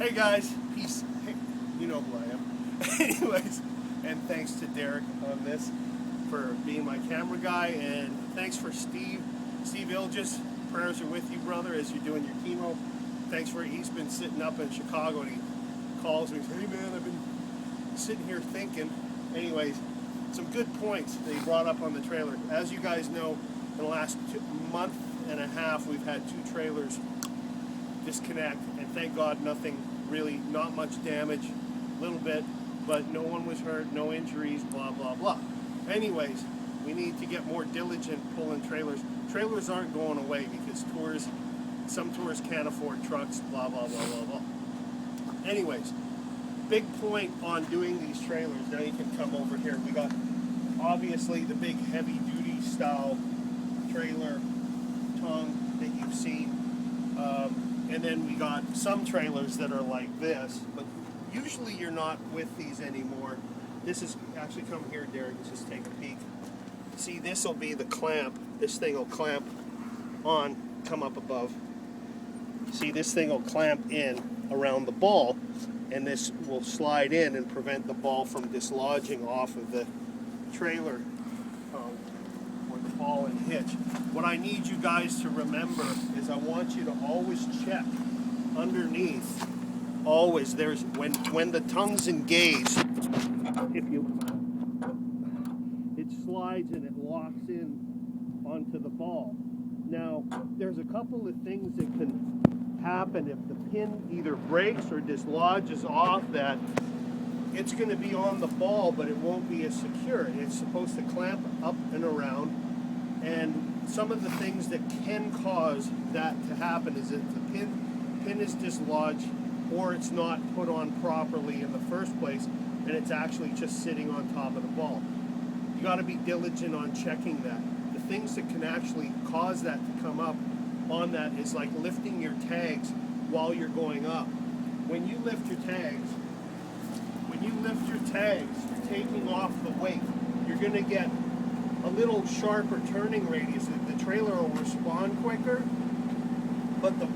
Hey guys, peace. Hey, you know who I am. Anyways, and thanks to Derek on this for being my camera guy, and thanks for Steve Ilgis. Prayers are with you, brother, as you're doing your chemo. Thanks for, he's been sitting up in Chicago and he calls me and says, hey man, I've been sitting here thinking. Anyways, some good points that he brought up on the trailer. As you guys know, in the last month and a half, we've had 2 trailers disconnect, and thank God nothing really, not much damage, a little bit, but no one was hurt, no injuries, blah blah blah. Anyways, we need to get more diligent pulling trailers. Trailers aren't going away because some tours can't afford trucks, blah blah blah blah blah. Anyways, big point on doing these trailers. Now you can come over here. We got obviously the big heavy duty style trailer tongue that you've seen. And then we got some trailers that are like this, but usually you're not with these anymore. This is, actually come here, Derek, let's just take a peek. See, this will be the clamp. This thing will clamp on, come up above. See, this thing will clamp in around the ball, and this will slide in and prevent the ball from dislodging off of the trailer or the ball and hitch. What I need you guys to remember is I want you to always check underneath. Always, there's when the tongue's engaged, it slides and it locks in onto the ball. Now, there's a couple of things that can happen if the pin either breaks or dislodges off that. It's going to be on the ball, but it won't be as secure. It's supposed to clamp up and around, and some of the things that can cause that to happen is if the pin is dislodged or it's not put on properly in the first place, and it's actually just sitting on top of the ball. You got to be diligent on checking that. The things that can actually cause that to come up on that is like lifting your tags while you're going up. When you lift your tags, you're taking off the weight. You're going to get a little sharper turning radius. The trailer will respond quicker, but the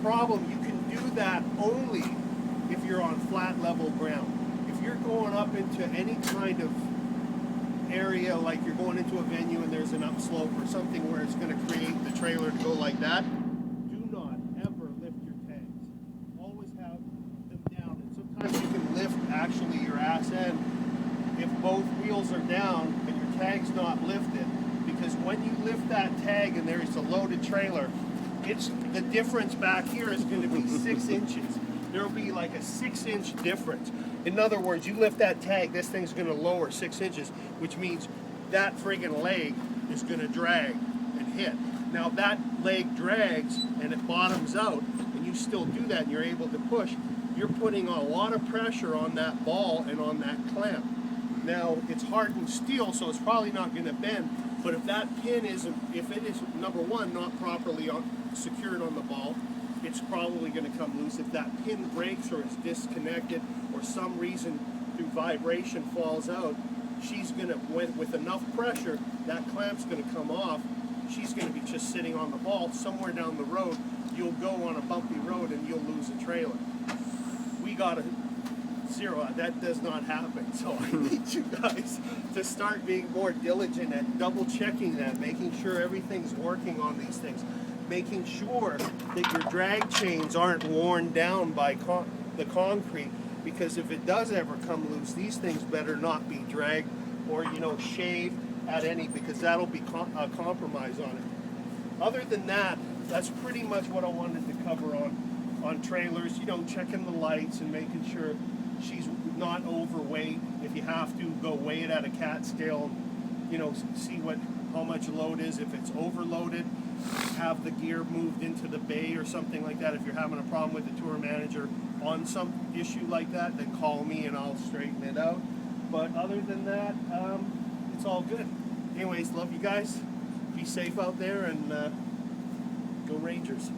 problem, you can do that only if you're on flat level ground. If you're going up into any kind of area, like you're going into a venue and there's an upslope or something where it's going to create the trailer to go like that, do not ever lift your tags. Always have them down. And sometimes you can lift actually your ass end if both wheels are down and your tag's not lifted, because when you lift that tag and there's a loaded trailer, it's the difference back here is going to be 6 inches. There'll be like a 6-inch difference. In other words, you lift that tag, this thing's going to lower 6 inches, which means that friggin' leg is going to drag and hit. Now that leg drags and it bottoms out, and you still do that and you're able to push, you're putting a lot of pressure on that ball and on that clamp. Now it's hardened steel, so it's probably not going to bend, but if that pin isn't, if it is, number one, not properly secured on the ball, it's probably going to come loose. If that pin breaks or is disconnected or some reason through vibration falls out, she's going to, with enough pressure, that clamp's going to come off. She's going to be just sitting on the ball. Somewhere down the road, you'll go on a bumpy road and you'll lose a trailer. We got to zero. That does not happen. So I need you guys to start being more diligent at double checking that, making sure everything's working on these things, making sure that your drag chains aren't worn down by the concrete, because if it does ever come loose, these things better not be dragged or, shaved at any, because that'll be a compromise on it. Other than that, that's pretty much what I wanted to cover on trailers. Checking the lights and making sure she's not overweight. If you have to, go weigh it at a cat scale, see how much load is. If it's overloaded, have the gear moved into the bay or something like that. If you're having a problem with the tour manager on some issue like that, then call me and I'll straighten it out. But other than that, it's all good. Anyways, love you guys. Be safe out there, and go Rangers.